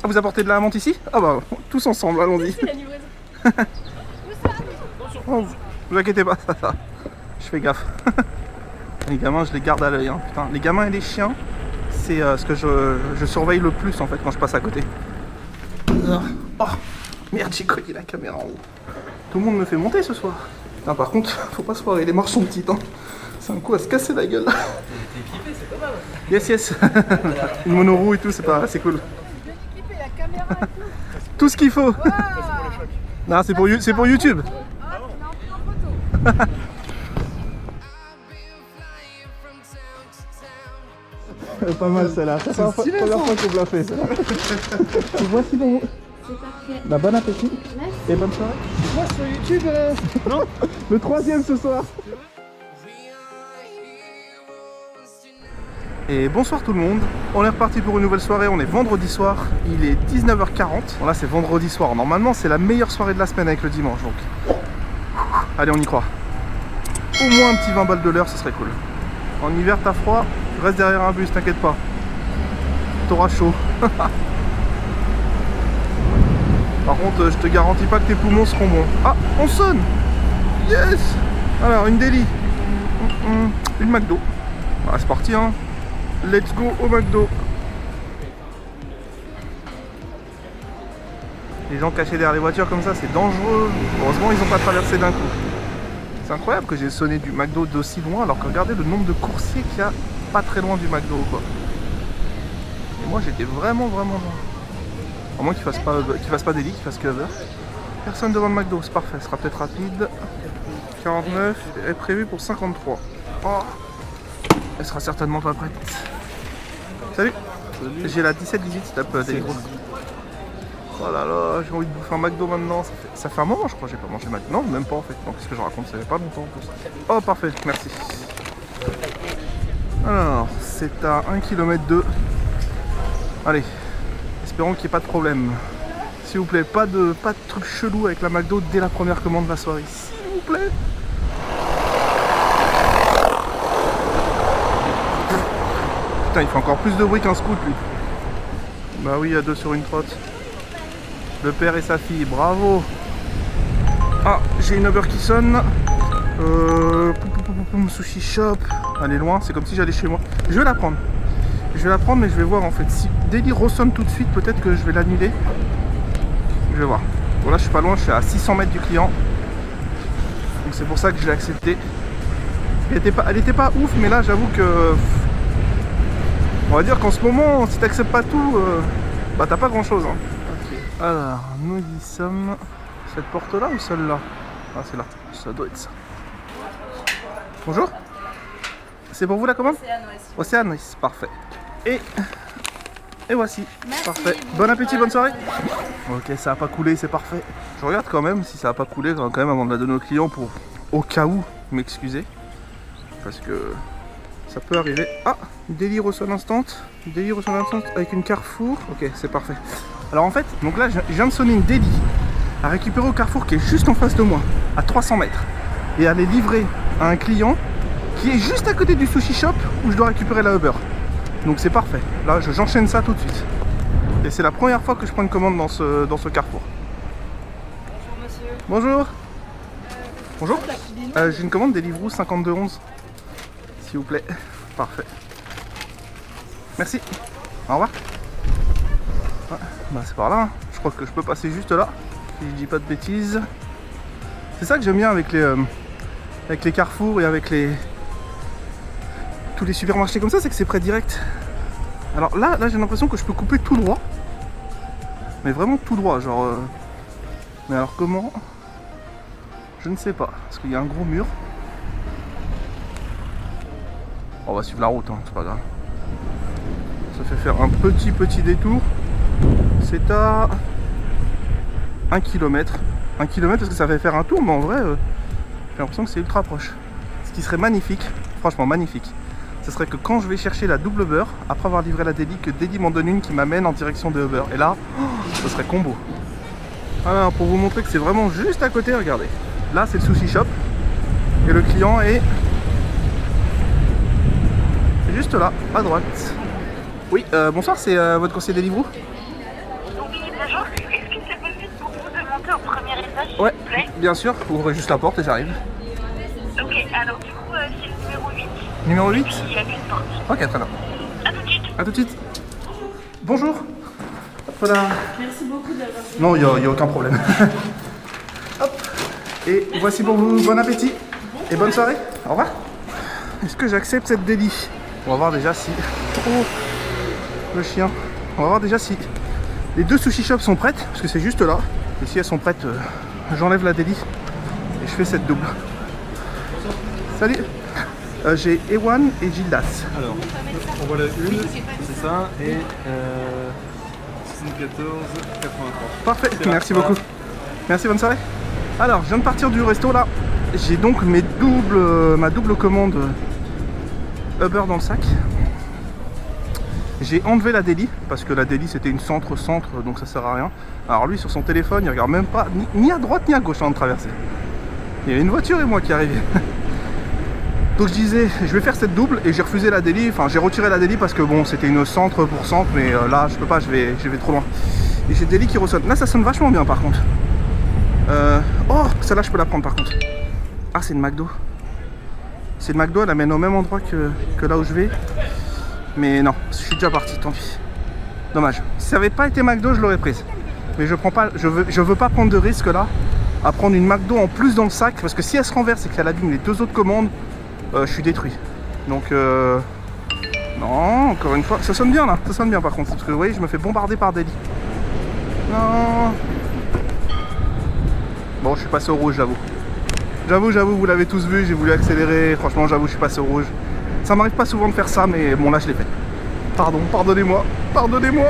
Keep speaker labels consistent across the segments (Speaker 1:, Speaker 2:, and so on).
Speaker 1: Ah, vous apportez de la menthe ici? Ah bah, tous ensemble, allons-y.
Speaker 2: C'est la livraison.
Speaker 1: Oh, vous inquiétez pas, ça. Je fais gaffe. Les gamins, je les garde à l'œil, hein. Putain, les gamins et les chiens, c'est ce que je surveille le plus en fait quand je passe à côté. Oh, merde, j'ai collé la caméra en haut. Tout le monde me fait monter ce soir. Putain, par contre, faut pas se foirer, les marches sont petites, hein. C'est un coup à se casser la gueule.
Speaker 3: T'es équipé, c'est pas mal.
Speaker 1: Yes, yes. Une monoroue et tout, c'est cool.
Speaker 2: Bien équipé, la caméra et tout.
Speaker 1: Tout ce qu'il faut.
Speaker 2: Waouh.
Speaker 1: Non, c'est pour YouTube.
Speaker 2: Ah, on a en photo.
Speaker 1: Pas mal celle-là. C'est la première fois qu'on me l'a fait ça. Voici bon.
Speaker 2: C'est parfait.
Speaker 1: Bah, bon appétit.
Speaker 2: Merci.
Speaker 1: Et bonne soirée. Moi sur YouTube, non. Le 3e ce soir. Et bonsoir tout le monde. On est reparti pour une nouvelle soirée. On est vendredi soir. Il est 19h40. Bon là c'est vendredi soir. Normalement c'est la meilleure soirée de la semaine avec le dimanche. Donc allez, on y croit. Au moins un petit 20 balles de l'heure, ce serait cool. En hiver t'as froid, tu restes derrière un bus, t'inquiète pas. T'auras chaud. Par contre, je te garantis pas que tes poumons seront bons. Ah, on sonne. Yes. Alors, une délit. Une McDo. Ah, c'est parti, hein. Let's go au McDo. Les gens cachés derrière les voitures comme ça, c'est dangereux. Heureusement, ils n'ont pas traversé d'un coup. C'est incroyable que j'ai sonné du McDo d'aussi loin, alors que regardez le nombre de coursiers qu'il y a pas très loin du McDo, quoi. Et moi, j'étais vraiment loin. À moins qu'il fasse pas délit, qu'il fasse que Uber. Personne devant le McDo, c'est parfait, ce sera peut-être rapide. 49 est prévu pour 53. Oh, elle sera certainement pas prête. Salut. J'ai la 17-18, tape Deliveroo. Oh là là, j'ai envie de bouffer un McDo maintenant. Ça fait un moment, je crois, j'ai pas mangé McDo. Non, même pas en fait. Non, qu'est-ce que je raconte, ça fait pas longtemps en plus. Oh, parfait, merci. Alors, c'est à 1 km 2. Allez. Espérons qu'il n'y ait pas de problème. S'il vous plaît, pas de truc chelou avec la McDo dès la première commande de la soirée. S'il vous plaît. Putain, il fait encore plus de bruit qu'un scout, lui. Bah oui, il y a deux sur une trotte. Le père et sa fille, bravo. Ah, j'ai une Uber qui sonne. Sushi Shop. Elle est loin, c'est comme si j'allais chez moi. Je vais la prendre. Mais je vais voir en fait. Si Deli ressonne tout de suite, peut-être que je vais l'annuler. Je vais voir. Bon là je suis pas loin, je suis à 600 mètres du client. Donc c'est pour ça que je l'ai accepté. Elle était pas ouf, mais là j'avoue que... On va dire qu'en ce moment, si t'acceptes pas tout, bah t'as pas grand chose. Hein. Okay. Alors, nous y sommes... Cette porte là ou celle-là? Ah c'est là, ça doit être ça. Bonjour. C'est pour vous la commande? Océane, oui, parfait. Et voici. Merci. Parfait. Bon appétit, bonne soirée. Ok, ça a pas coulé, c'est parfait. Je regarde quand même si ça a pas coulé quand même avant de la donner au client pour au cas où m'excuser. Parce que ça peut arriver. Ah, Deli ressonne instant. Deli ressonne instant avec une Carrefour. Ok, c'est parfait. Alors en fait, donc là je viens de sonner une Deli à récupérer au Carrefour qui est juste en face de moi, à 300 mètres. Et à les livrer à un client qui est juste à côté du sushi shop où je dois récupérer la Uber. Donc c'est parfait. Là, j'enchaîne ça tout de suite. Et c'est la première fois que je prends une commande dans ce Carrefour.
Speaker 2: Bonjour monsieur.
Speaker 1: Bonjour. Bonjour. J'ai une commande Deliveroo 5211. S'il vous plaît. Parfait. Merci. Au revoir. Ouais, bah c'est par là. Hein. Je crois que je peux passer juste là. Si je dis pas de bêtises. C'est ça que j'aime bien avec les Carrefour et avec tous les supermarchés comme ça, c'est que c'est prêt direct. Alors là j'ai l'impression que je peux couper tout droit. Mais vraiment tout droit, genre... Mais alors comment? Je ne sais pas, parce qu'il y a un gros mur. On va suivre la route, hein, c'est pas grave. Ça fait faire un petit détour. C'est à 1 km. 1 km parce que ça fait faire un tour, mais en vrai, j'ai l'impression que c'est ultra proche. Ce qui serait magnifique, franchement magnifique, ce serait que quand je vais chercher la double Uber, après avoir livré la Deli, que Deli m'en donne une qui m'amène en direction de Uber. Et là, ce serait combo. Alors pour vous montrer que c'est vraiment juste à côté, regardez. Là c'est le sushi shop. Et le client est juste là, à droite. Oui, bonsoir, c'est votre conseiller Deliveroo.
Speaker 4: ça, s'il
Speaker 1: Ouais,
Speaker 4: vous plaît?
Speaker 1: bien sûr, ouvrez juste la porte et j'arrive.
Speaker 4: Ok, alors du coup, c'est le numéro 8.
Speaker 1: Numéro 8?
Speaker 4: Il y a qu'une porte.
Speaker 1: Ok, très bien.
Speaker 4: À tout de suite.
Speaker 1: A tout de suite. Bonjour. Voilà.
Speaker 2: Merci beaucoup d'avoir fait.
Speaker 1: Non, il n'y a aucun problème. Hop. Et voici pour vous. Bon appétit. Et bonne soirée. Au revoir. Est-ce que j'accepte cette délit? On va voir déjà si... Oh, le chien. On va voir déjà si les deux sushi shops sont prêtes. Parce que c'est juste là. Et si elles sont prêtes, j'enlève la délit. Et je fais cette double. Salut. J'ai Ewan et Gildas.
Speaker 3: Alors, on voit la une, c'est ça, et 74, 83.
Speaker 1: Parfait,
Speaker 3: C'est
Speaker 1: merci
Speaker 3: là.
Speaker 1: beaucoup. Merci, bonne soirée. Alors, je viens de partir du resto là. J'ai donc ma double commande Uber dans le sac. J'ai enlevé la délit parce que la délit c'était une centre-centre, donc ça sert à rien. Alors lui sur son téléphone, il regarde même pas ni à droite ni à gauche avant de traverser. Il y a une voiture et moi qui arrivais. Donc je disais, je vais faire cette double et j'ai refusé la délit, enfin j'ai retiré la délit parce que bon c'était une centre pour centre, mais là je peux pas, je vais trop loin. Et j'ai délit qui ressonne. Là ça sonne vachement bien par contre. Oh, celle-là je peux la prendre par contre. Ah c'est une McDo. C'est une McDo, elle amène au même endroit que là où je vais. Mais non, je suis déjà parti, tant pis. Dommage. Si ça avait pas été McDo, je l'aurais prise. Mais je prends pas, je veux pas prendre de risque là à prendre une McDo en plus dans le sac parce que si elle se renverse et qu'elle abîme les deux autres commandes, je suis détruit. Donc non, encore une fois, ça sonne bien là, ça sonne bien par contre, parce que vous voyez, je me fais bombarder par des lits. Non. Bon, je suis passé au rouge, j'avoue. J'avoue, vous l'avez tous vu, j'ai voulu accélérer. Franchement, j'avoue, je suis passé au rouge. Ça m'arrive pas souvent de faire ça, mais bon, là, je l'ai fait. Pardon, pardonnez-moi, pardonnez-moi.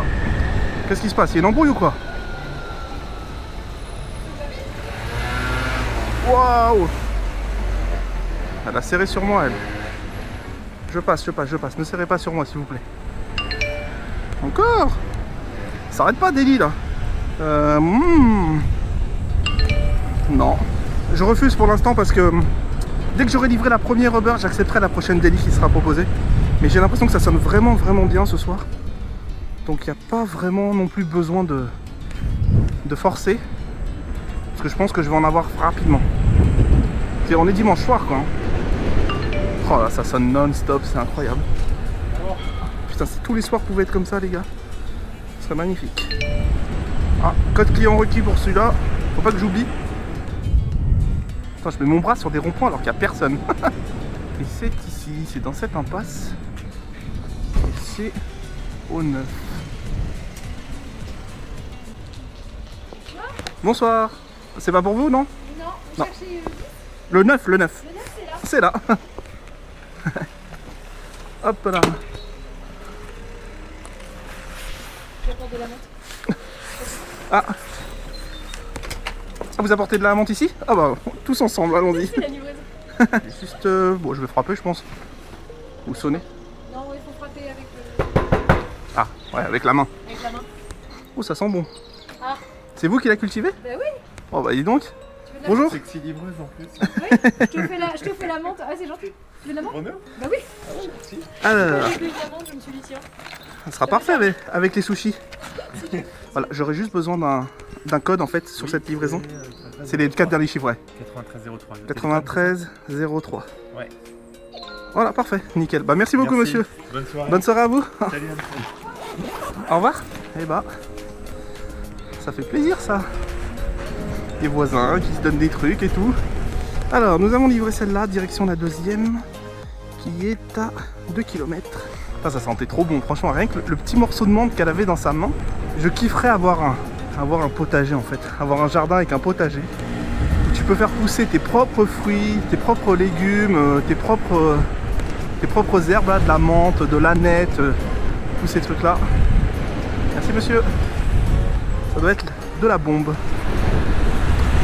Speaker 1: Qu'est-ce qui se passe? Il y a une embrouille ou quoi? Waouh! Elle a serré sur moi, elle. Je passe. Ne serrez pas sur moi, s'il vous plaît. Encore? Ça arrête pas, délit, là. Non. Je refuse pour l'instant parce que dès que j'aurai livré la première Uber, j'accepterai la prochaine délit qui sera proposée. Mais j'ai l'impression que ça sonne vraiment bien ce soir. Donc il n'y a pas vraiment non plus besoin de forcer. Parce que je pense que je vais en avoir rapidement. On est dimanche soir, quoi. Oh là, ça sonne non-stop, c'est incroyable. Putain, si tous les soirs pouvaient être comme ça, les gars, ce serait magnifique. Ah, code client requis pour celui-là. Faut pas que j'oublie. Attends, je mets mon bras sur des ronds-points alors qu'il n'y a personne. Et c'est ici, c'est dans cette impasse. Et c'est au 9. Bonsoir. C'est pas pour vous, non?
Speaker 2: Non,
Speaker 1: Non.
Speaker 2: cherchez
Speaker 1: Le 9, le 9.
Speaker 2: le 9, c'est là.
Speaker 1: C'est là. Hop là.
Speaker 2: Je apporte de la menthe.
Speaker 1: Ah. Ah, vous apportez de la menthe ici? Ah bah, tous ensemble, allons-y.
Speaker 2: C'est la livraison.
Speaker 1: Juste, bon, je vais frapper, je pense. Ou sonner.
Speaker 2: Non, il faut frapper avec le...
Speaker 1: Ah, ouais, avec la main.
Speaker 2: avec la main.
Speaker 1: Oh, ça sent bon.
Speaker 2: Ah,
Speaker 1: C'est vous qui la cultivez?
Speaker 2: bah oui.
Speaker 1: Oh bah, dis donc.
Speaker 2: Tu veux de la
Speaker 1: Bonjour.
Speaker 3: Sexy livreuse en plus.
Speaker 2: menthe? Oui, je te fais la menthe. Ah, c'est gentil. Tu veux de la menthe?
Speaker 3: Honneur.
Speaker 2: Bah oui.
Speaker 1: Alors,
Speaker 2: Avec de la menthe, je me suis dit tiens.
Speaker 1: ça sera parfait avec les sushis. Voilà, j'aurais juste besoin d'un code en fait sur cette livraison. C'est les 4 derniers chiffres, ouais.
Speaker 3: 9303.
Speaker 1: 9303.
Speaker 3: Ouais.
Speaker 1: Voilà, parfait, nickel. Bah merci beaucoup,
Speaker 3: Merci.
Speaker 1: monsieur.
Speaker 3: Bonne soirée.
Speaker 1: Bonne soirée à vous.
Speaker 3: Salut.
Speaker 1: Au revoir. Et bah, ça fait plaisir ça. Les voisins qui se donnent des trucs et tout. Alors, nous avons livré celle-là, direction la deuxième, qui est à 2 km. Ah, ça sentait trop bon, franchement, rien que le petit morceau de menthe qu'elle avait dans sa main. Je kifferais avoir un potager en fait, avoir un jardin avec un potager. Où tu peux faire pousser tes propres fruits, tes propres légumes, tes propres herbes, là, de la menthe, de l'aneth, tous ces trucs-là. Merci monsieur. Ça doit être de la bombe.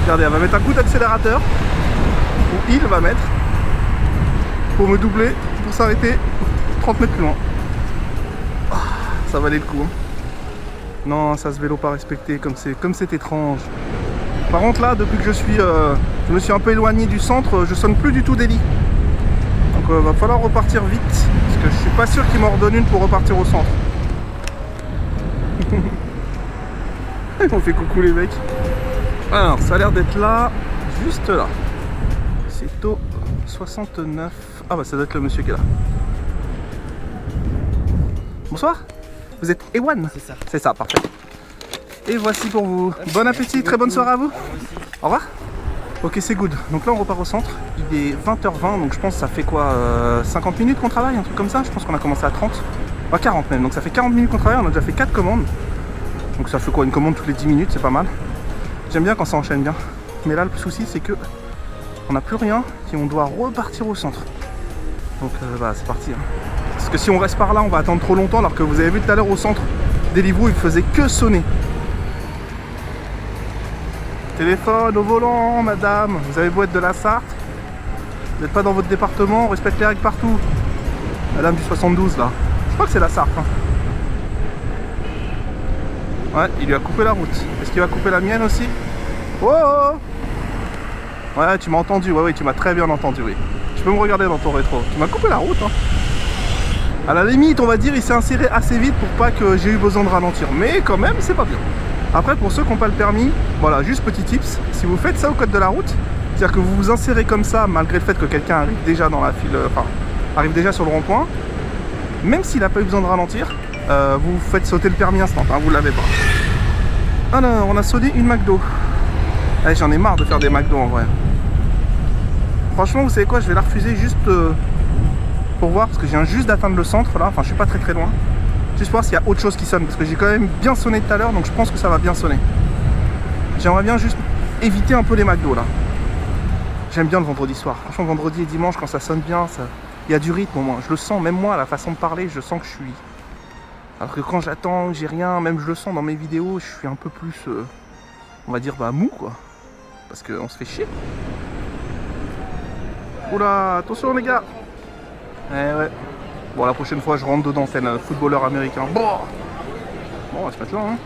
Speaker 1: Regardez, elle va mettre un coup d'accélérateur. Ou il va mettre. Pour me doubler, pour s'arrêter 30 mètres plus loin. Ah, ça valait le coup. Hein. Non, ça ce vélo pas respecté, comme c'est étrange. Par contre là, depuis que je me suis un peu éloigné du centre, je sonne plus du tout des lits. Donc va falloir repartir vite, parce que je suis pas sûr qu'il m'en redonne une pour repartir au centre. On fait coucou les mecs. Alors, ça a l'air d'être là, juste là. C'est au 69. Ah bah ça doit être le monsieur qui est là. Bonsoir. Vous êtes Ewan?
Speaker 5: C'est ça.
Speaker 1: C'est ça, parfait. Et voici pour vous. Bon appétit, très bonne soirée à vous. Au revoir. Ok, c'est good. Donc là, on repart au centre. Il est 20h20, donc je pense que ça fait quoi 50 minutes qu'on travaille, un truc comme ça. Je pense qu'on a commencé à 30. Pas 40 même. Donc ça fait 40 minutes qu'on travaille. On a déjà fait 4 commandes. Donc ça fait quoi, une commande toutes les 10 minutes, c'est pas mal. J'aime bien quand ça enchaîne bien. Mais là, le souci, c'est que on n'a plus rien et on doit repartir au centre. Donc bah, c'est parti. Hein. Parce que si on reste par là, on va attendre trop longtemps. Alors que vous avez vu tout à l'heure au centre, Deliveroo, il faisait que sonner. Téléphone au volant, madame. Vous avez beau être de la Sarthe, vous n'êtes pas dans votre département, on respecte les règles partout. Madame du 72 là. Je crois que c'est la Sarthe. Hein. Ouais, il lui a coupé la route. Est-ce qu'il va couper la mienne aussi? Oh, oh. Ouais, tu m'as entendu. Ouais, oui, tu m'as très bien entendu, oui. Tu peux me regarder dans ton rétro. Tu m'as coupé la route. Hein. À la limite, on va dire, il s'est inséré assez vite pour pas que j'ai eu besoin de ralentir. Mais quand même, c'est pas bien. Après, pour ceux qui n'ont pas le permis, voilà, juste petit tips, si vous faites ça au code de la route, c'est-à-dire que vous vous insérez comme ça, malgré le fait que quelqu'un arrive déjà dans la file, enfin, arrive déjà sur le rond-point, même s'il n'a pas eu besoin de ralentir, vous faites sauter le permis instant, hein, vous l'avez pas. Alors, on a sonné une McDo. Allez, j'en ai marre de faire des McDo en vrai. Franchement, vous savez quoi, je vais la refuser juste pour voir, parce que je viens juste d'atteindre le centre là, enfin je suis pas très loin. Juste pour voir s'il y a autre chose qui sonne, parce que j'ai quand même bien sonné tout à l'heure, donc je pense que ça va bien sonner. J'aimerais bien juste éviter un peu les McDo là. J'aime bien le vendredi soir. Franchement, vendredi et dimanche, quand ça sonne bien, il y a du rythme au moins. Je le sens, même moi, la façon de parler, je sens que je suis... Alors que quand j'attends, j'ai rien, même je le sens dans mes vidéos, je suis un peu plus, on va dire, bah mou quoi. Parce qu'on se fait chier. Oula, attention les gars. Eh ouais. Bon, la prochaine fois, je rentre dedans, tel un footballeur américain. Bon, on va se mettre là. Hein.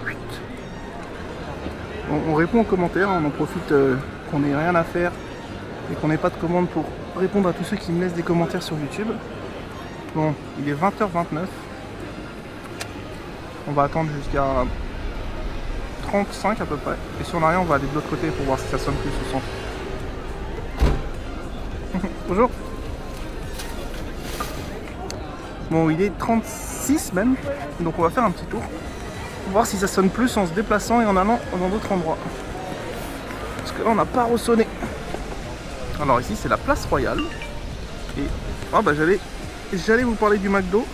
Speaker 1: On répond aux commentaires, on en profite qu'on n'ait rien à faire et qu'on n'ait pas de commande pour répondre à tous ceux qui me laissent des commentaires sur YouTube. Bon, il est 20h29. On va attendre jusqu'à 35 à peu près. Et si on n'a rien, on va aller de l'autre côté pour voir si ça sonne plus au centre. Bonjour. Bon, il est 36 même, donc on va faire un petit tour pour voir si ça sonne plus en se déplaçant et en allant dans d'autres endroits. Parce que là, on n'a pas ressonné. Alors ici, c'est la place Royale. Et ah bah j'allais vous parler du McDo.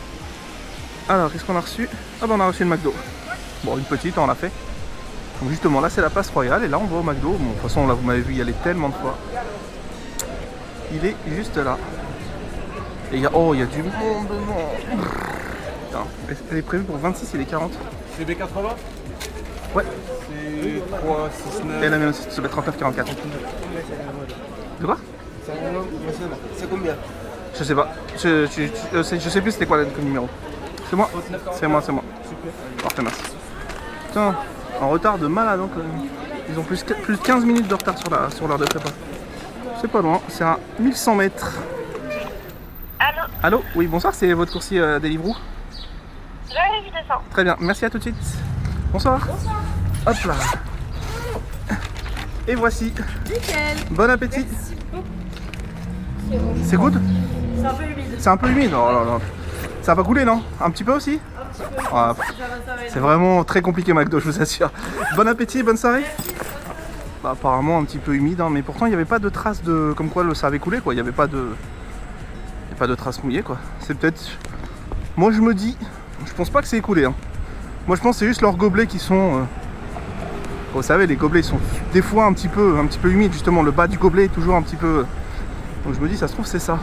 Speaker 1: Alors, qu'est-ce qu'on a reçu? Ah bah on a reçu une McDo. Bon, une petite, on l'a fait. Donc justement, là, c'est la place Royale et là, on va au McDo. Bon, de toute façon, là, vous m'avez vu y aller tellement de fois. Il est juste là. Et il y a du monde. Putain, elle est prévue pour 26, il est 40.
Speaker 3: C'est B80?
Speaker 1: Ouais.
Speaker 3: C'est 3, 6, 9.
Speaker 1: Et la mienne aussi, ça va être 39, 44. De quoi?
Speaker 5: C'est combien?
Speaker 1: Je sais pas. Je sais plus c'était quoi le numéro. C'est moi? C'est moi. Parfait, merci. Putain, en retard de malade donc. Ils ont plus de 15 minutes de retard sur l'heure de prépa. C'est pas loin, c'est à 1100 mètres.
Speaker 4: Allô?
Speaker 1: Allô? Oui, bonsoir, c'est votre coursier Deliveroo?
Speaker 4: J'arrive, je descends.
Speaker 1: Très bien, merci, à tout de suite. Bonsoir. Bonsoir. Hop là. Et voici.
Speaker 2: Nickel.
Speaker 1: Bon appétit.
Speaker 2: Merci beaucoup.
Speaker 1: C'est good?
Speaker 2: C'est un peu humide.
Speaker 1: C'est un peu humide? Oh là là. Ça va pas couler, non? Un petit peu aussi?
Speaker 2: Un petit peu.
Speaker 1: Ah, c'est vraiment très compliqué McDo, je vous assure. Bon appétit, bonne soirée. Bah, apparemment un petit peu humide, hein, mais pourtant il n'y avait pas de traces de... comme quoi ça avait coulé quoi, il n'y avait pas de... traces mouillées quoi. C'est peut-être... Moi je me dis, je pense pas que c'est écoulé. Hein. Moi je pense que c'est juste leurs gobelets qui sont... Vous savez, les gobelets sont des fois un petit peu humides justement, le bas du gobelet est toujours un petit peu... Donc je me dis, ça se trouve c'est ça.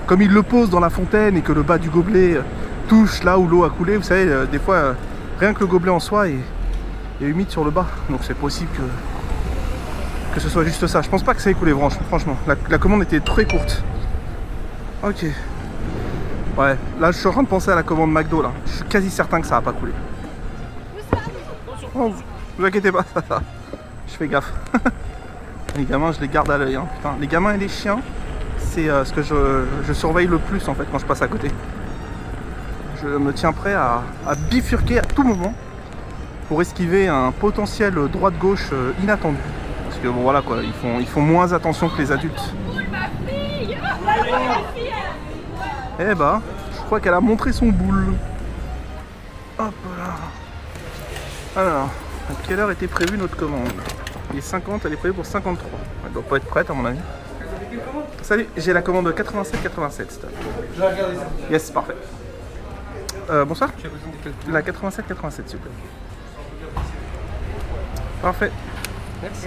Speaker 1: Comme ils le posent dans la fontaine et que le bas du gobelet touche là où l'eau a coulé, vous savez, des fois rien que le gobelet en soi est humide sur le bas. Donc c'est possible que ce soit juste ça. Je pense pas que ça ait coulé, franchement. La commande était très courte. Ok. Ouais, là je suis en train de penser à la commande McDo là. Je suis quasi certain que ça va pas couler. Oh, vous inquiétez pas, ça. Je fais gaffe. Les gamins, je les garde à l'œil. Hein. Putain, les gamins et les chiens, c'est ce que je surveille le plus en fait quand je passe à côté. Je me tiens prêt à bifurquer à tout moment pour esquiver un potentiel droite-gauche inattendu. Parce que bon voilà quoi, ils font moins attention que les adultes. Eh bah, je crois qu'elle a montré son boule. Hop là. Alors, à quelle heure était prévue notre commande? Il est 50, elle est prévue pour 53. Elle doit pas être prête à mon avis. Salut, j'ai la commande 87-87.
Speaker 5: Je vais regarder ça.
Speaker 1: Yes, parfait. Bonsoir. La 87-87 s'il vous plaît. Parfait.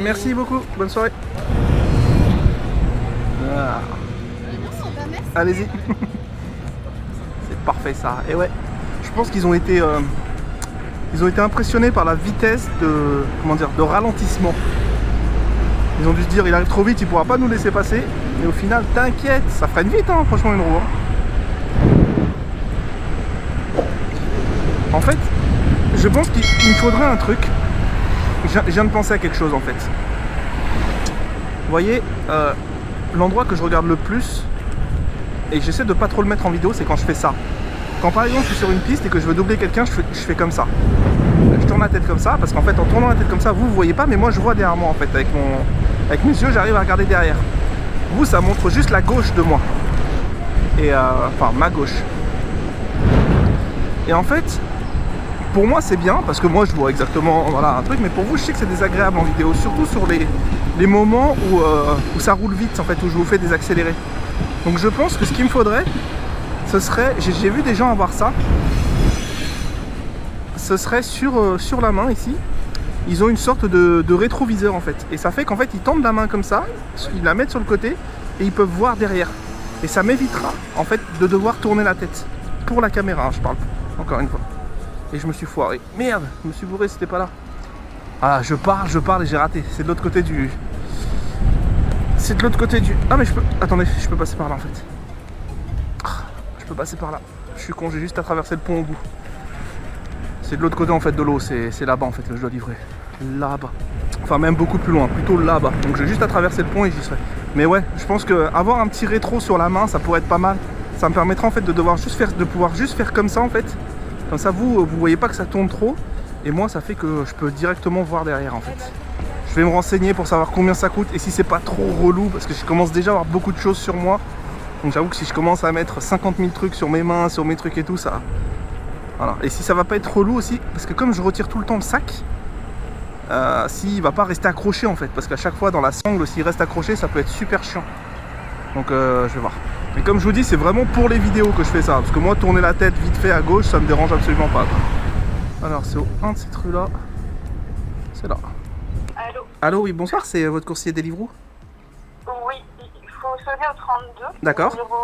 Speaker 1: Merci beaucoup, bonne soirée. Ah. Allez-y. C'est parfait ça. Et ouais, je pense qu'ils ont été impressionnés par la vitesse de ralentissement. Ils ont dû se dire il arrive trop vite, il pourra pas nous laisser passer. Mais au final, t'inquiète, ça freine vite hein, franchement une roue. Hein. En fait, je pense qu'il me faudrait un truc. Je viens de penser à quelque chose en fait. Vous voyez, l'endroit que je regarde le plus, et j'essaie de pas trop le mettre en vidéo, c'est quand je fais ça. Quand par exemple je suis sur une piste et que je veux doubler quelqu'un, je fais comme ça. Je tourne la tête comme ça, parce qu'en fait en tournant la tête comme ça, vous voyez pas, mais moi je vois derrière moi en fait. Avec mes yeux, j'arrive à regarder derrière. Vous, ça montre juste la gauche de moi. Et enfin, ma gauche. Et en fait, pour moi c'est bien, parce que moi je vois exactement voilà, un truc, mais pour vous je sais que c'est désagréable en vidéo, surtout sur les moments où ça roule vite en fait, où je vous fais des accélérés. Donc je pense que ce qu'il me faudrait, ce serait, j'ai vu des gens avoir ça, ce serait sur la main ici, ils ont une sorte de rétroviseur en fait. Et ça fait qu'en fait ils tendent la main comme ça, ils la mettent sur le côté et ils peuvent voir derrière. Et ça m'évitera en fait de devoir tourner la tête. Pour la caméra, hein, je parle, encore une fois. Et je me suis foiré. Merde, je me suis bourré, c'était pas là. Ah, je parle et j'ai raté. C'est de l'autre côté du... C'est de l'autre côté du... Ah mais je peux... Attendez, je peux passer par là en fait. Je peux passer par là. Je suis con, j'ai juste à traverser le pont au bout. C'est de l'autre côté en fait de l'eau, c'est là-bas en fait que je dois livrer. Là-bas. Enfin même beaucoup plus loin, plutôt là-bas. Donc j'ai juste à traverser le pont et j'y serai. Mais ouais, je pense que avoir un petit rétro sur la main, ça pourrait être pas mal. Ça me permettra en fait de pouvoir juste faire comme ça en fait. Comme ça vous voyez pas que ça tourne trop. Et moi ça fait que je peux directement voir derrière en fait. Je vais me renseigner pour savoir combien ça coûte et si c'est pas trop relou, parce que je commence déjà à avoir beaucoup de choses sur moi. Donc j'avoue que si je commence à mettre 50 000 trucs sur mes mains, sur mes trucs et tout ça... Voilà. Et si ça va pas être relou aussi, parce que comme je retire tout le temps le sac, s'il va pas rester accroché en fait, parce qu'à chaque fois dans la sangle, s'il reste accroché, ça peut être super chiant. Donc je vais voir. Mais comme je vous dis, c'est vraiment pour les vidéos que je fais ça, parce que moi tourner la tête vite fait à gauche, ça me dérange absolument pas. Alors c'est au 1 de cette rue là. C'est là.
Speaker 4: Allô?
Speaker 1: Allô, oui, bonsoir, c'est votre coursier Deliveroo?
Speaker 4: Oui, il faut sonner au 32.
Speaker 1: D'accord.
Speaker 4: Le numéro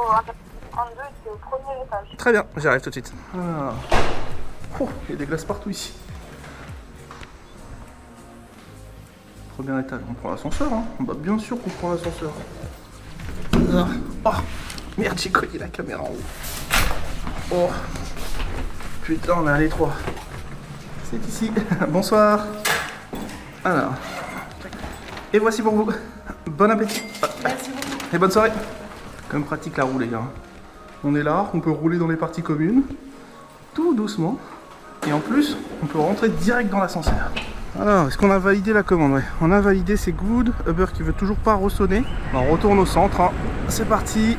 Speaker 4: 32, c'est au premier étage.
Speaker 1: Très bien, j'arrive tout de suite. Ah. Oh, il y a des glaces partout ici. Premier étage, on prend l'ascenseur, hein. Bah bien sûr qu'on prend l'ascenseur. Ah. Oh, merde, j'ai cogné la caméra en haut. Oh, putain, on est à l'étroit. C'est ici. Bonsoir. Alors, et voici pour vous. Bon appétit.
Speaker 2: Merci beaucoup.
Speaker 1: Et bonne soirée. Comme pratique la roue les gars. On est là, on peut rouler dans les parties communes, tout doucement. Et en plus, on peut rentrer direct dans l'ascenseur. Alors, est-ce qu'on a validé la commande? Ouais, on a validé, c'est good. Uber qui veut toujours pas ressonner. On retourne au centre. Hein. C'est parti.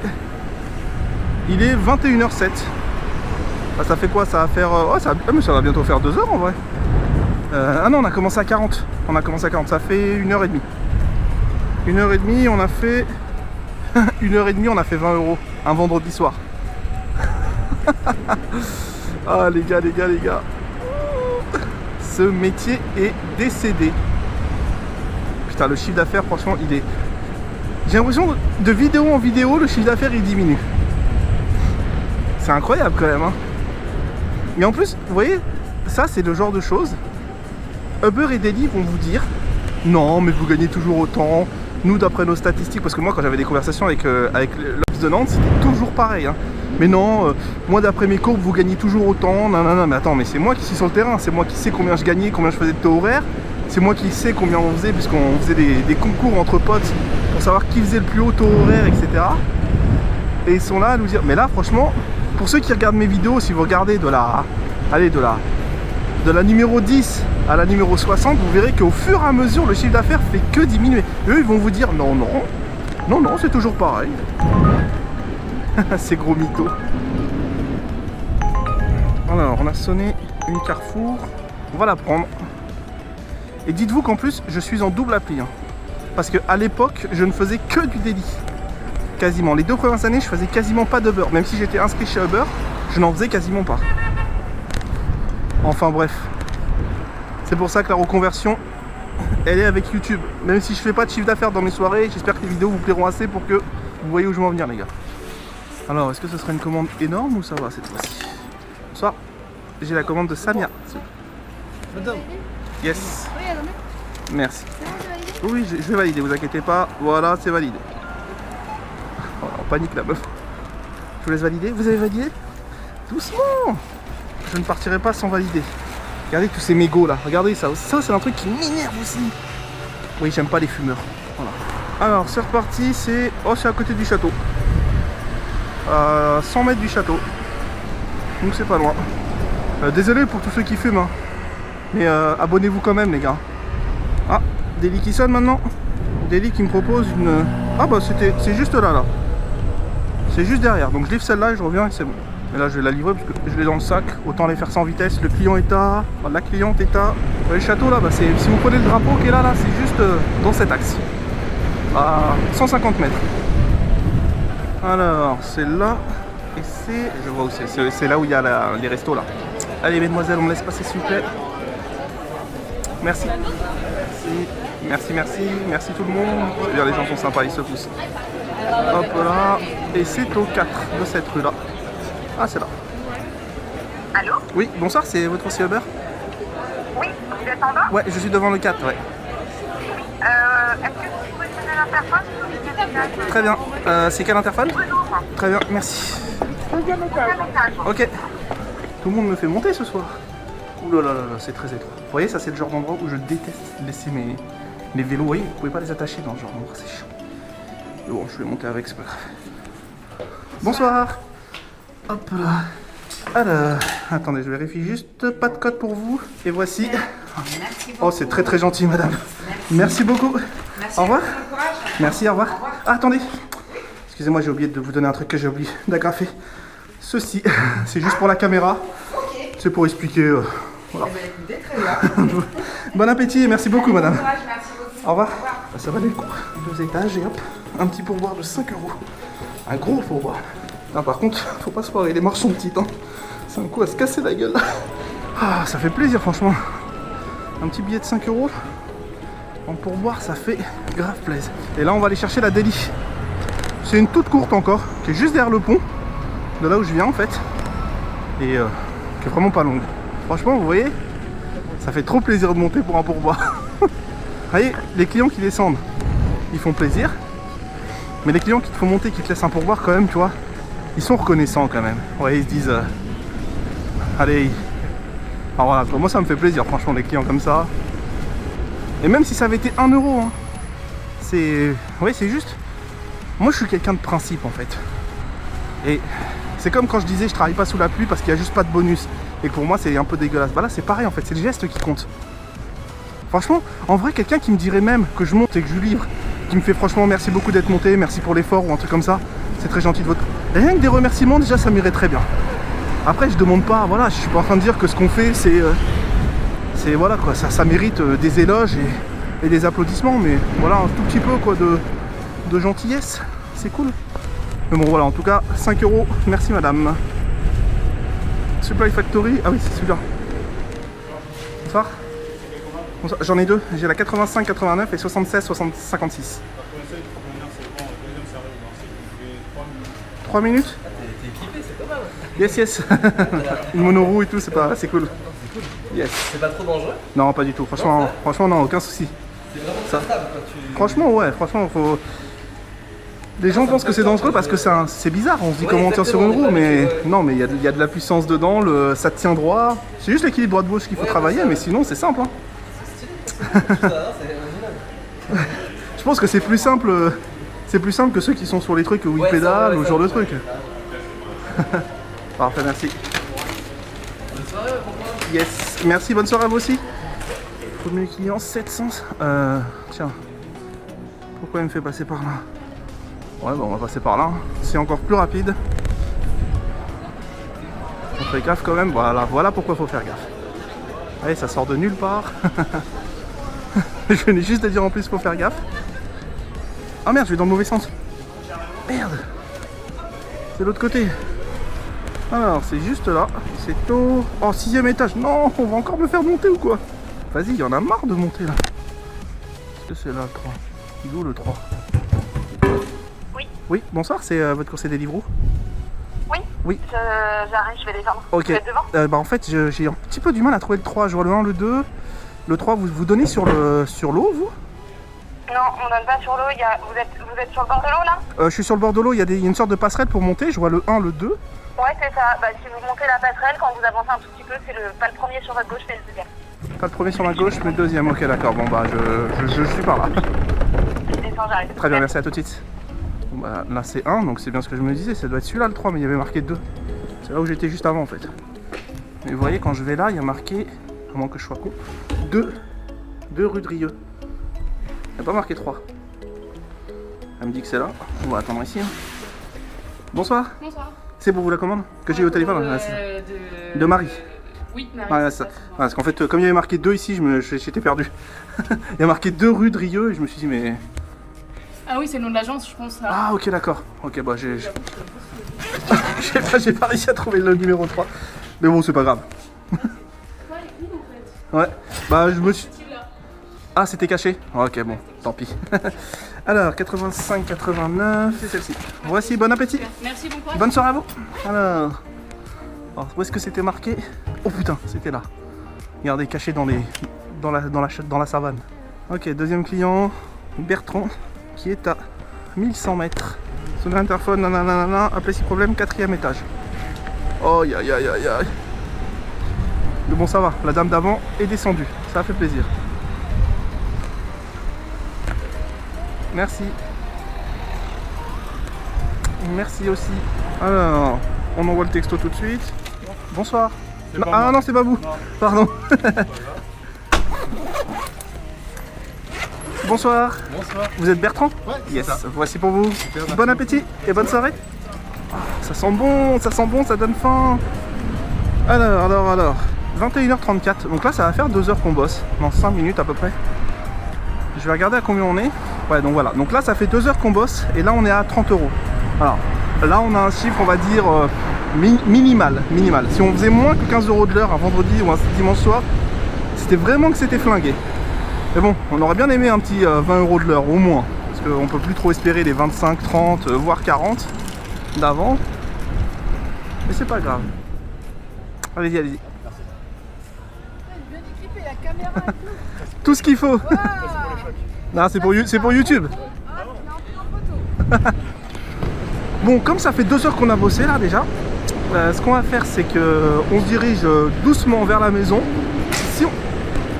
Speaker 1: Il est 21h07. Ah, ça fait quoi? Ça va faire... Oh, mais ça va bientôt faire 2 heures en vrai. Ah non, on a commencé à 40. On a commencé à 40, ça fait 1h30. 1h30, on a fait... 1h30, on a fait 20 €. Un vendredi soir. Ah les gars. Ce métier est décédé. Putain, le chiffre d'affaires, franchement, il est... J'ai l'impression de vidéo en vidéo, le chiffre d'affaires, il diminue. C'est incroyable quand même. Hein. Mais en plus, vous voyez, ça, c'est le genre de choses... Uber et Deli vont vous dire non, mais vous gagnez toujours autant. Nous, d'après nos statistiques, parce que moi, quand j'avais des conversations avec l'Obs de Nantes, c'était toujours pareil. Hein. Mais non, moi, d'après mes courbes, vous gagnez toujours autant. Non, mais attends, mais c'est moi qui suis sur le terrain. C'est moi qui sais combien je gagnais, combien je faisais de taux horaire. C'est moi qui sais combien on faisait, puisqu'on faisait des concours entre potes pour savoir qui faisait le plus haut taux horaire, etc. Et ils sont là à nous dire, mais là, franchement, pour ceux qui regardent mes vidéos, si vous regardez de la de la numéro 10 à la numéro 60, vous verrez qu'au fur et à mesure, le chiffre d'affaires fait que diminuer. Et eux, ils vont vous dire non, non, non, non, c'est toujours pareil. C'est gros mytho. Alors, on a sonné une Carrefour. On va la prendre. Et dites-vous qu'en plus, je suis en double appli. Hein. Parce qu'à l'époque, je ne faisais que du délit. Quasiment. Les 2 premières années, je faisais quasiment pas d'Uber. Même si j'étais inscrit chez Uber, je n'en faisais quasiment pas. Enfin bref. C'est pour ça que la reconversion, elle est avec YouTube. Même si je fais pas de chiffre d'affaires dans mes soirées, j'espère que les vidéos vous plairont assez pour que vous voyez où je veux en venir, les gars. Alors, est-ce que ce sera une commande énorme ou ça va cette fois-ci? Bonsoir. J'ai la commande de Samia.
Speaker 5: Madame.
Speaker 1: Yes.
Speaker 2: Oui, attendez.
Speaker 1: Merci.
Speaker 2: C'est bon, c'est validé?
Speaker 1: Oui, je vais valider, vous inquiétez pas. Voilà, c'est validé. Oh, on panique la meuf. Je vous laisse valider. Vous avez validé? Doucement. Je ne partirai pas sans valider. Regardez tous ces mégots là. Regardez ça. Ça, c'est un truc qui m'énerve aussi. Oui, j'aime pas les fumeurs. Voilà. Alors, c'est reparti. C'est... Oh, c'est à côté du château. 100 mètres du château. Donc c'est pas loin. Désolé pour tous ceux qui fument. Hein. Mais abonnez-vous quand même, les gars. Ah, Deli qui sonne maintenant. Deli qui me propose une... Ah bah c'est juste là. C'est juste derrière. Donc je livre celle-là et je reviens et c'est bon. Mais là je vais la livrer parce que je l'ai dans le sac. Autant les faire sans vitesse. Le client est à... Enfin, la cliente est à... Le château là, bah, si vous prenez le drapeau qui est là, c'est juste dans cet axe. À 150 mètres. Alors, c'est là. Et c'est... Je vois où c'est. C'est là où il y a les restos là. Allez mesdemoiselles, on me laisse passer s'il vous plaît. Merci. Merci tout le monde. Je veux dire, les gens sont sympas, ils se poussent. Hop là. Et c'est au 4 de cette rue là. Ah, c'est là.
Speaker 4: Allô?
Speaker 1: Oui, bonsoir, c'est votre aussi Uber?
Speaker 4: Oui, vous êtes en bas?
Speaker 1: Ouais, je suis devant le 4, ouais.
Speaker 4: Est-ce que vous pouvez donner l'interphone ou le message?
Speaker 1: Très bien. C'est quel interphone?
Speaker 4: Bonjour.
Speaker 1: Très bien, merci.
Speaker 4: Deuxième message.
Speaker 1: Ok. Tout le monde me fait monter ce soir. Ouh là là là, c'est très étroit. Vous voyez, ça c'est le genre d'endroit où je déteste laisser mes vélos. Vous voyez, vous pouvez pas les attacher dans ce genre d'endroit, c'est chiant. Mais bon, je vais monter avec, c'est pas grave. Bonsoir. Hop là. Alors, attendez, je vérifie juste. Pas de code pour vous. Et voici. Oh, c'est très très gentil, madame. Merci beaucoup. Au revoir. Merci, au revoir. Ah, attendez. Excusez-moi, j'ai oublié de vous donner un truc que j'ai oublié d'agrafer. Ceci, c'est juste pour la caméra. C'est pour expliquer. Voilà. Bon appétit et merci beaucoup, madame. Au revoir. Ça valait le coup. 2 étages et hop, un petit pourboire de 5 €. Un gros pourboire. Non, par contre, faut pas se croire, les marches sont petites. Hein. C'est un coup à se casser la gueule. Ah, ça fait plaisir, franchement. Un petit billet de 5 € en pourboire, ça fait grave plaisir. Et là, on va aller chercher la Deli. C'est une toute courte encore, qui est juste derrière le pont, de là où je viens en fait. Et qui est vraiment pas longue. Franchement, vous voyez, ça fait trop plaisir de monter pour un pourboire. Vous voyez, les clients qui descendent, ils font plaisir. Mais les clients qui te font monter, qui te laissent un pourboire quand même, tu vois, ils sont reconnaissants quand même. Vous voyez, ils se disent, allez. Alors voilà, moi ça me fait plaisir, franchement, les clients comme ça. Et même si ça avait été 1 €, hein, c'est... Oui, c'est juste... Moi je suis quelqu'un de principe en fait. Et c'est comme quand je disais je travaille pas sous la pluie parce qu'il n'y a juste pas de bonus. Et pour moi c'est un peu dégueulasse. Bah là c'est pareil en fait, c'est le geste qui compte. Franchement, en vrai quelqu'un qui me dirait même que je monte et que je livre, qui me fait franchement merci beaucoup d'être monté, merci pour l'effort ou un truc comme ça, c'est très gentil de votre... Rien que des remerciements déjà ça m'irait très bien. Après je demande pas, voilà, je suis pas en train de dire que ce qu'on fait c'est voilà quoi, ça mérite des éloges et des applaudissements, mais voilà un tout petit peu quoi de gentillesse, c'est cool. Mais bon voilà, en tout cas 5 €, merci madame. Supply Factory, ah oui c'est celui-là. Bonsoir. Bonsoir. J'en ai 2, j'ai la 85, 89 et 76, 56. 3 minutes.
Speaker 5: T'es équipé, c'est pas mal.
Speaker 1: Yes. Une monoroue et tout, c'est cool. Yes.
Speaker 5: C'est pas trop dangereux?
Speaker 1: Non, pas du tout. Franchement non, aucun souci.
Speaker 5: C'est vraiment
Speaker 1: Ça.
Speaker 5: confortable quand tu...
Speaker 1: Franchement, ouais, faut... Les gens pensent que c'est dangereux parce que c'est bizarre, on se dit
Speaker 5: Ouais,
Speaker 1: comment on tire sur une roue,
Speaker 5: exactement,
Speaker 1: mais
Speaker 5: ouais.
Speaker 1: non, mais il y a de la puissance dedans, ça te tient droit. C'est juste l'équilibre droite-gauche qu'il faut travailler, mais sinon c'est simple. Hein.
Speaker 5: C'est original.
Speaker 1: Je pense que c'est plus simple que ceux qui sont sur les trucs où ils pédalent ou ce genre de trucs. Parfait, merci.
Speaker 5: Bonne soirée, bon courage.
Speaker 1: Yes. Merci, bonne soirée à vous aussi. Premier client, 700. Tiens. Pourquoi il me fait passer par là? Ouais, bon, on va passer par là. C'est encore plus rapide. On fait gaffe quand même. Voilà pourquoi il faut faire gaffe. Allez, ça sort de nulle part. Je venais juste de dire en plus qu'il faut faire gaffe. Ah merde, je vais dans le mauvais sens. Merde. C'est l'autre côté. Alors, c'est juste là. C'est au... Oh, 6ème étage. Non, on va encore me faire monter ou quoi? Vas-y, il y en a marre de monter là. Est-ce que c'est là le 3? Il est où le 3?
Speaker 4: Oui.
Speaker 1: Oui, bonsoir, c'est votre coursier Deliveroo?
Speaker 4: Oui.
Speaker 1: Oui.
Speaker 4: J'arrive, je vais descendre.
Speaker 1: Ok.
Speaker 4: Vous êtes devant?
Speaker 1: En fait, j'ai un petit peu du mal à trouver le 3. Je vois le 1, le 2. Le 3, vous donnez sur l'eau, vous?
Speaker 4: Non, on donne pas sur l'eau. Vous êtes sur le bord de l'eau là?
Speaker 1: Je suis sur le bord de l'eau, il y a une sorte de passerelle pour monter. Je vois le 1, le 2.
Speaker 4: Ouais, c'est ça. Bah, si vous montez la passerelle, quand vous avancez un tout petit peu, c'est pas le premier sur votre gauche, mais le deuxième.
Speaker 1: Pas le premier sur ma gauche, mais le deuxième. Ok, d'accord. Bon, bah, je suis par là.
Speaker 4: Je descends, j'arrive.
Speaker 1: Très bien, merci, à tout de suite. Bon, bah, là, c'est 1, donc c'est bien ce que je me disais. Ça doit être celui-là, le 3, mais il y avait marqué 2. C'est là où j'étais juste avant, en fait. Mais vous voyez, quand je vais là, il y a marqué, à moins que je sois con, 2 rue de Rieux. Il n'y a pas marqué 3. Elle me dit que c'est là. On va attendre ici. Hein. Bonsoir.
Speaker 2: Bonsoir.
Speaker 1: C'est pour vous la commande que j'ai eu au téléphone là, c'est ça. De Marie.
Speaker 2: Oui, Marie.
Speaker 1: Ouais, ça. Parce qu'en fait, comme il y avait marqué 2 ici, j'étais perdu. Il y a marqué 2 rue de Rieux et je me suis dit, mais.
Speaker 2: Ah oui, c'est le nom de l'agence, je pense.
Speaker 1: Ah, ok, d'accord. Ok, bah, j'ai pas réussi à trouver le numéro 3. Mais bon, c'est pas grave.
Speaker 2: Ouais, où en fait?
Speaker 1: Ouais, bah, je me suis.
Speaker 2: Là.
Speaker 1: Ah, c'était caché? Ok, bon, tant pis. Alors, 85, 89, c'est celle-ci. Voici, bon appétit.
Speaker 2: Merci, bon courage.
Speaker 1: Bonne soirée à vous. Alors, où est-ce que c'était marqué? Oh putain, c'était là. Regardez, caché dans la savane. Ok, deuxième client, Bertrand, qui est à 1100 mètres. Sonner l'interphone, nanana, appelez si problème, 4ème étage. Oh, aïe aïe aïe aïe. Mais bon, ça va, la dame d'avant est descendue, ça a fait plaisir. Merci. Merci aussi. Alors, on envoie le texto tout de suite. Bonsoir. Ah non, c'est pas vous. Pardon. Bonsoir.
Speaker 3: Bonsoir.
Speaker 1: Vous êtes Bertrand?
Speaker 3: Ouais,
Speaker 1: yes.
Speaker 3: ça.
Speaker 1: Voici pour vous. Bon appétit et bonne soirée. Ah, ça sent bon, ça donne faim. Alors. 21h34. Donc là, ça va faire 2 heures qu'on bosse. Dans 5 minutes à peu près. Je vais regarder à combien on est. Ouais, donc voilà. Donc là, ça fait 2 heures qu'on bosse et là, on est à 30 €. Alors, là, on a un chiffre, on va dire, minimal. Si on faisait moins que 15 € de l'heure un vendredi ou un dimanche soir, c'était vraiment que c'était flingué. Mais bon, on aurait bien aimé un petit 20 € de l'heure, au moins. Parce qu'on peut plus trop espérer les 25, 30, voire 40 d'avant. Mais c'est pas grave. Allez-y.
Speaker 2: Bien équipé, la caméra et tout.
Speaker 1: Tout ce qu'il faut.
Speaker 2: Waouh.
Speaker 1: Non, c'est pour YouTube.
Speaker 2: Ah, on est en photo.
Speaker 1: Bon, comme ça fait 2 heures qu'on a bossé là déjà, ce qu'on va faire, c'est que on se dirige doucement vers la maison. Si on...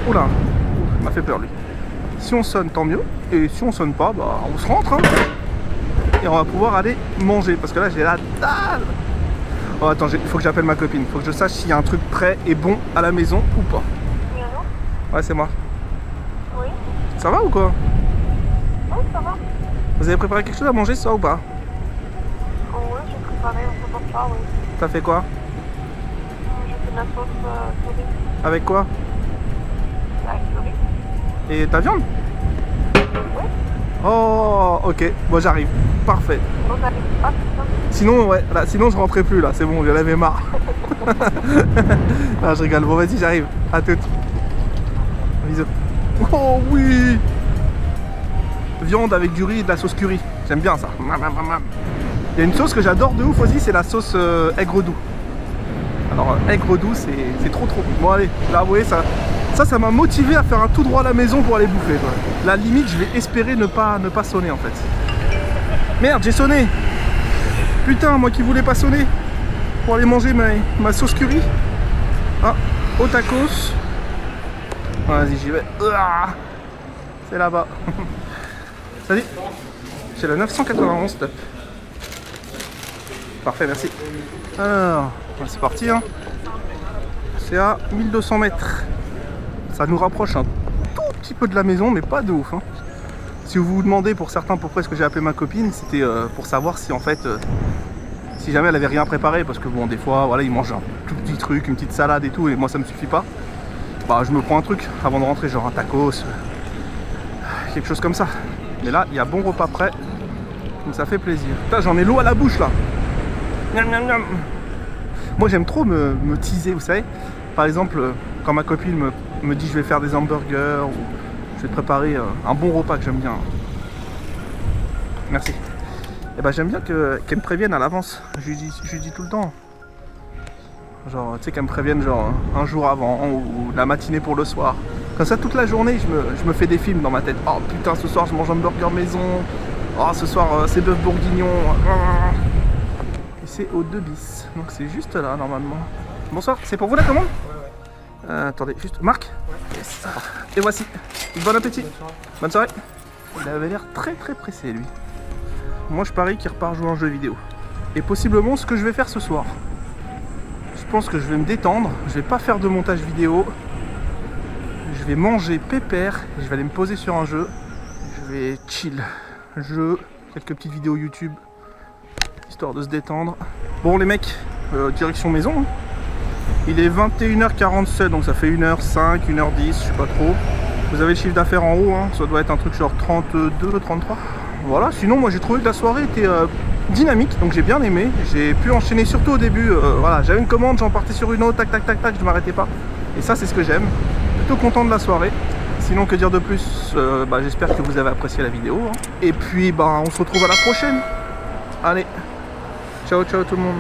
Speaker 1: Oula, il m'a fait peur lui. Si on sonne, tant mieux. Et si on sonne pas, bah on se rentre. Hein. Et on va pouvoir aller manger. Parce que là, j'ai la dalle. Oh, attends, il faut que j'appelle ma copine. Il faut que je sache s'il y a un truc prêt et bon à la maison ou pas.
Speaker 4: Oui, allô?
Speaker 1: Ouais, c'est moi.
Speaker 4: Oui.
Speaker 1: Ça va ou quoi?
Speaker 4: Oui, ça va.
Speaker 1: Vous avez préparé quelque chose à manger ce soir ou pas?
Speaker 4: Oh, oui, j'ai préparé un peu pour ça, oui.
Speaker 1: T'as fait quoi?
Speaker 4: J'ai fait de la sauce curry.
Speaker 1: Avec quoi?
Speaker 4: Avec du riz.
Speaker 1: Et ta viande?
Speaker 4: Oui.
Speaker 1: Oh, ok, bon j'arrive. Parfait.
Speaker 4: Vous avez pas c'est ça?
Speaker 1: Sinon, ouais, là, sinon je rentrais plus là, c'est bon, j'en avais marre. Ah, je rigole, bon vas-y, j'arrive. À toutes. Bisous. Oh oui! Viande avec du riz et de la sauce curry. J'aime bien ça. Il y a une sauce que j'adore de ouf aussi, c'est la sauce aigre doux. Alors, aigre doux, c'est trop. Bon, allez, là, vous voyez, ça m'a motivé à faire un tout droit à la maison pour aller bouffer. Quoi. La limite, je vais espérer ne pas sonner en fait. Merde, j'ai sonné! Putain, moi qui voulais pas sonner pour aller manger ma sauce curry. Ah, au tacos. Vas-y, j'y vais. C'est là-bas. Salut. C'est le 991 top. Parfait, merci. Alors, c'est parti. Hein. C'est à 1200 mètres. Ça nous rapproche un tout petit peu de la maison, mais pas de ouf. Hein. Si vous vous demandez pour certains pourquoi est-ce que j'ai appelé ma copine, c'était pour savoir si en fait, si jamais elle avait rien préparé, parce que bon, des fois, voilà, ils mangent un tout petit truc, une petite salade et tout, et moi ça me suffit pas. Bah, je me prends un truc avant de rentrer, genre un tacos, quelque chose comme ça. Mais là, il y a bon repas prêt, donc ça fait plaisir. Putain, j'en ai l'eau à la bouche là. Miam, miam, miam. Moi, j'aime trop me teaser, vous savez. Par exemple, quand ma copine me dit je vais faire des hamburgers ou je vais te préparer un bon repas que j'aime bien. Merci. Et ben j'aime bien qu'elle me prévienne à l'avance. Je lui dis tout le temps. Genre, tu sais, qu'elle me prévienne genre un jour avant ou la matinée pour le soir. Comme ça, toute la journée, je me fais des films dans ma tête. Oh putain, ce soir, je mange un burger maison. Oh, ce soir, c'est bœuf bourguignon. Et c'est au 2 bis. Donc c'est juste là, normalement. Bonsoir, c'est pour vous la commande? Attendez, juste. Marc? Ouais. Yes. Et voici. Bon appétit. Bonne soirée. Il avait l'air très pressé, lui. Moi, je parie qu'il repart jouer à un jeu vidéo. Et possiblement ce que je vais faire ce soir. Je pense que je vais me détendre. Je vais pas faire de montage vidéo. Je vais manger pépère. Et je vais aller me poser sur un jeu. Je vais chill. Jeu, quelques petites vidéos YouTube. Histoire de se détendre. Bon, les mecs, direction maison. Hein. Il est 21h47, donc ça fait 1h05, 1h10, je sais pas trop. Vous avez le chiffre d'affaires en haut, hein. Ça doit être un truc genre 32, 33. Voilà, sinon moi j'ai trouvé que la soirée était dynamique, donc j'ai bien aimé. J'ai pu enchaîner surtout au début, voilà, j'avais une commande, j'en partais sur une autre, tac tac tac tac, je m'arrêtais pas. Et ça c'est ce que j'aime. Plutôt content de la soirée. Sinon que dire de plus, j'espère que vous avez apprécié la vidéo. Hein. Et puis on se retrouve à la prochaine. Allez, ciao ciao tout le monde.